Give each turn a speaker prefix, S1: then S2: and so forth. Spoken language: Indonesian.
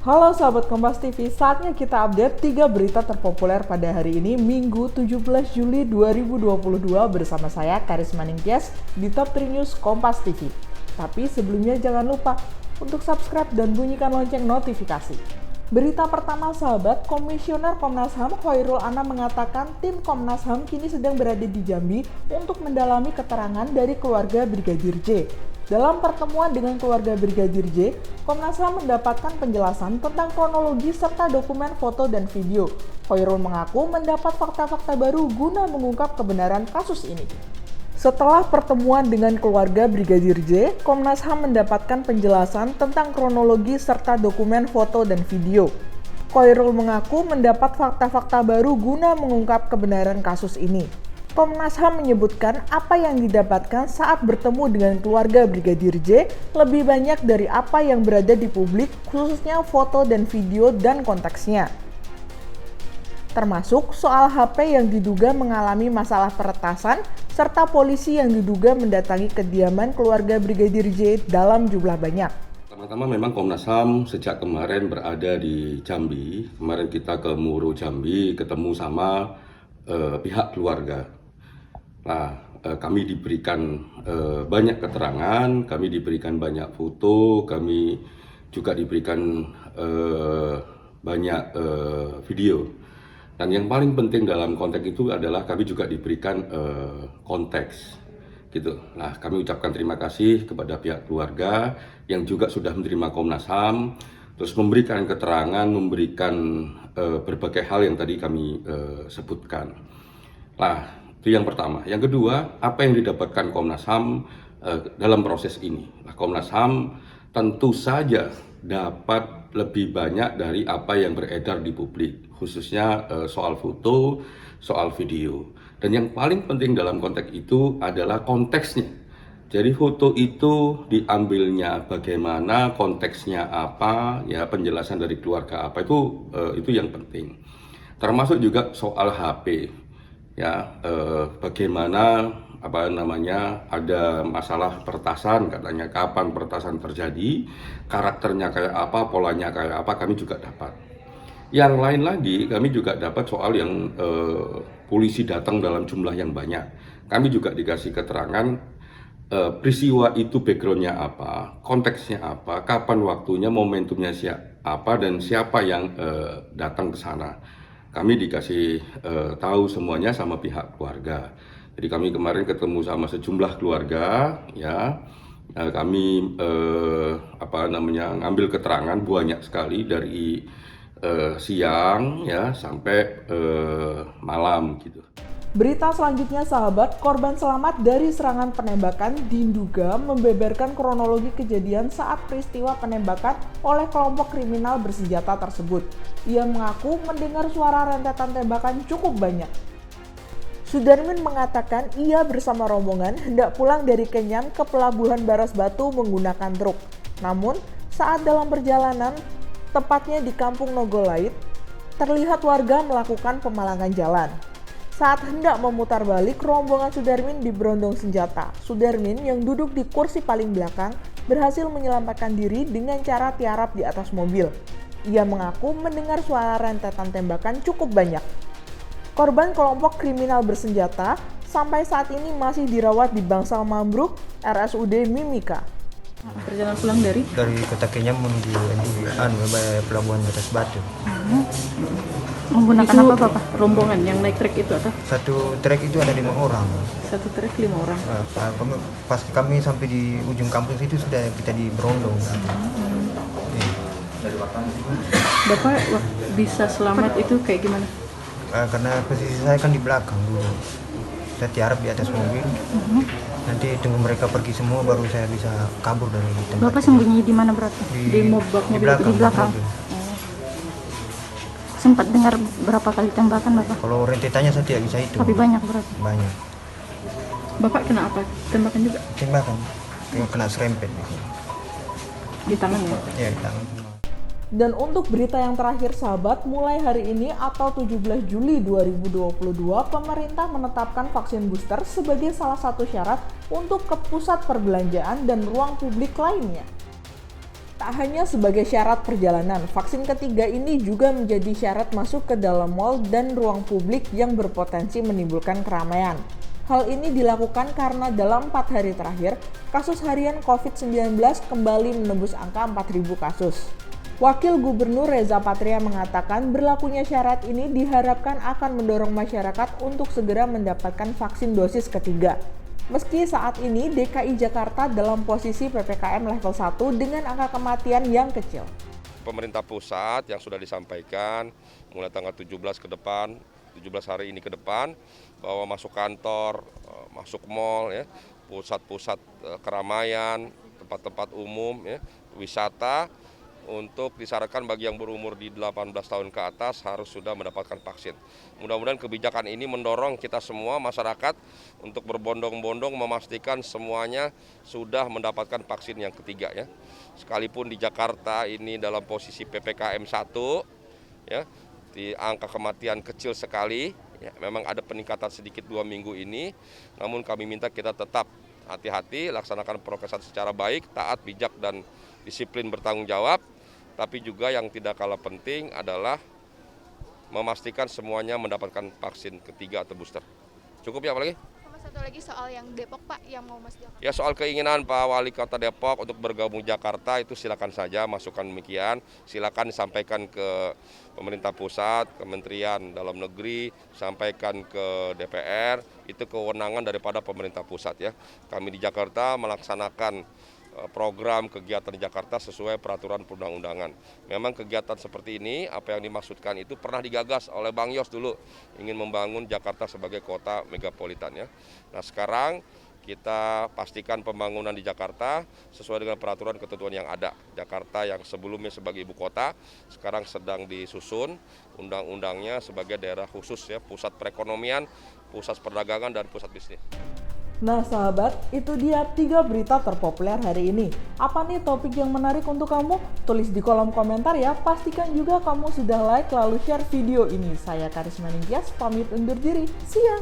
S1: Halo sahabat Kompas TV, saatnya kita update 3 berita terpopuler pada hari ini, Minggu 17 Juli 2022 bersama saya Karisma Ningtyas di Top 3 News Kompas TV. Tapi sebelumnya jangan lupa untuk subscribe dan bunyikan lonceng notifikasi. Berita pertama sahabat, Komisioner Komnas HAM Khairul Anam mengatakan tim Komnas HAM kini sedang berada di Jambi untuk mendalami keterangan dari keluarga Brigadir J. Dalam pertemuan dengan keluarga Brigadir J, Komnas HAM mendapatkan penjelasan tentang kronologi serta dokumen foto dan video. Khairul mengaku mendapat fakta-fakta baru guna mengungkap kebenaran kasus ini. Setelah pertemuan dengan keluarga Brigadir J, Komnas HAM mendapatkan penjelasan tentang kronologi serta dokumen foto dan video. Khairul mengaku mendapat fakta-fakta baru guna mengungkap kebenaran kasus ini. Komnas HAM menyebutkan apa yang didapatkan saat bertemu dengan keluarga Brigadir J lebih banyak dari apa yang berada di publik, khususnya foto dan video dan konteksnya. Termasuk soal HP yang diduga mengalami masalah peretasan, serta polisi yang diduga mendatangi kediaman keluarga Brigadir J dalam jumlah banyak.
S2: Pertama memang Komnas HAM sejak kemarin berada di Jambi. Kemarin kita ke Muro Jambi ketemu sama pihak keluarga. Nah, kami diberikan banyak keterangan, kami diberikan banyak foto, kami juga diberikan banyak video. Dan yang paling penting dalam konteks itu adalah kami juga diberikan konteks, gitu. Nah, kami ucapkan terima kasih kepada pihak keluarga yang juga sudah menerima Komnas HAM, terus memberikan keterangan, memberikan berbagai hal yang tadi kami sebutkan. Nah, itu yang pertama. Yang kedua, apa yang didapatkan Komnas HAM dalam proses ini? Nah, Komnas HAM tentu saja dapat lebih banyak dari apa yang beredar di publik, khususnya soal foto, soal video. Dan yang paling penting dalam konteks itu adalah konteksnya. Jadi foto itu diambilnya bagaimana, konteksnya apa, ya penjelasan dari keluarga apa, itu yang penting. Termasuk juga soal HP. Ya, bagaimana ada masalah peretasan, katanya kapan peretasan terjadi, karakternya kayak apa, polanya kayak apa, kami juga dapat. Yang lain lagi, kami juga dapat soal yang polisi datang dalam jumlah yang banyak. Kami juga dikasih keterangan peristiwa itu backgroundnya apa, konteksnya apa, kapan waktunya, momentumnya apa, dan siapa yang datang ke sana. Kami dikasih tahu semuanya sama pihak keluarga. Jadi kami kemarin ketemu sama sejumlah keluarga, ya. Kami ngambil keterangan banyak sekali dari siang ya sampai malam gitu.
S1: Berita selanjutnya sahabat, korban selamat dari serangan penembakan diduga membeberkan kronologi kejadian saat peristiwa penembakan oleh kelompok kriminal bersenjata tersebut. Ia mengaku mendengar suara rentetan tembakan cukup banyak. Sudarmin mengatakan ia bersama rombongan hendak pulang dari Kenyam ke Pelabuhan Baras Batu menggunakan truk. Namun, saat dalam perjalanan, tepatnya di Kampung Nogolait, terlihat warga melakukan pemalangan jalan. Saat hendak memutar balik, rombongan Sudarmin diberondong senjata. Sudarmin yang duduk di kursi paling belakang berhasil menyelamatkan diri dengan cara tiarap di atas mobil. Ia mengaku mendengar suara rentetan tembakan cukup banyak. Korban kelompok kriminal bersenjata sampai saat ini masih dirawat di Bangsal Mambruk, RSUD Mimika.
S3: Perjalanan pulang dari
S4: Kota Kenyam menuju Pelabuhan Baras Batu.
S3: Menggunakan apa Bapak? Rombongan yang naik trek itu atau?
S4: Satu trek itu ada 5 orang.
S3: Satu trek 5 orang.
S4: Pas kami sampai di ujung kampung itu sudah kita diberondong.
S3: Bapak bisa selamat itu kayak gimana?
S4: Karena posisi saya kan di belakang dulu. Saya tiarap di atas mobil. Nanti tunggu mereka pergi semua baru saya bisa kabur dari tempat.
S3: Bapak sembunyi di mana berarti? Di mobil di belakang. Sempat dengar berapa kali tembakan Bapak?
S4: Kalau rentetannya saya tidak bisa hitung.
S3: Tapi banyak berarti?
S4: Banyak.
S3: Bapak kena apa? Tembakan juga?
S4: Tembakan. Kena serempet.
S3: Di tangan ya?
S4: Ya, di tangan.
S1: Dan untuk berita yang terakhir sahabat, mulai hari ini atau 17 Juli 2022, pemerintah menetapkan vaksin booster sebagai salah satu syarat untuk ke pusat perbelanjaan dan ruang publik lainnya. Tak hanya sebagai syarat perjalanan, vaksin ketiga ini juga menjadi syarat masuk ke dalam mal dan ruang publik yang berpotensi menimbulkan keramaian. Hal ini dilakukan karena dalam 4 hari terakhir, kasus harian COVID-19 kembali menembus angka 4.000 kasus. Wakil Gubernur Reza Patria mengatakan berlakunya syarat ini diharapkan akan mendorong masyarakat untuk segera mendapatkan vaksin dosis ketiga. Meski saat ini DKI Jakarta dalam posisi PPKM level 1 dengan angka kematian yang kecil.
S5: Pemerintah pusat yang sudah disampaikan mulai tanggal 17 ke depan, 17 hari ini ke depan, bahwa masuk kantor, masuk mal, ya, pusat-pusat keramaian, tempat-tempat umum, ya, wisata, untuk disarankan bagi yang berumur di 18 tahun ke atas harus sudah mendapatkan vaksin. Mudah-mudahan kebijakan ini mendorong kita semua masyarakat untuk berbondong-bondong memastikan semuanya sudah mendapatkan vaksin yang ketiga, ya. Sekalipun di Jakarta ini dalam posisi PPKM 1, ya, di angka kematian kecil sekali, ya, memang ada peningkatan sedikit 2 minggu ini, namun kami minta kita tetap hati-hati, laksanakan prokes secara baik, taat, bijak, dan disiplin bertanggung jawab. Tapi juga yang tidak kalah penting adalah memastikan semuanya mendapatkan vaksin ketiga atau booster. Cukup ya, apalagi?
S6: Sama satu lagi soal yang Depok, Pak, yang mau Mas Depok.
S5: Ya, soal keinginan Pak Wali Kota Depok untuk bergabung Jakarta itu silakan saja, masukan demikian. Silakan disampaikan ke pemerintah pusat, Kementerian Dalam Negeri, sampaikan ke DPR, itu kewenangan daripada pemerintah pusat, ya. Kami di Jakarta melaksanakan program kegiatan di Jakarta sesuai peraturan perundang-undangan. Memang kegiatan seperti ini, apa yang dimaksudkan itu pernah digagas oleh Bang Yos dulu, ingin membangun Jakarta sebagai kota megapolitan, ya. Nah, sekarang kita pastikan pembangunan di Jakarta sesuai dengan peraturan ketentuan yang ada. Jakarta yang sebelumnya sebagai ibu kota, sekarang sedang disusun undang-undangnya sebagai daerah khusus, ya, pusat perekonomian, pusat perdagangan, dan pusat bisnis.
S1: Nah sahabat, itu dia 3 berita terpopuler hari ini. Apa nih topik yang menarik untuk kamu? Tulis di kolom komentar ya. Pastikan juga kamu sudah like lalu share video ini. Saya Karisma Ningtyas, pamit undur diri. See ya!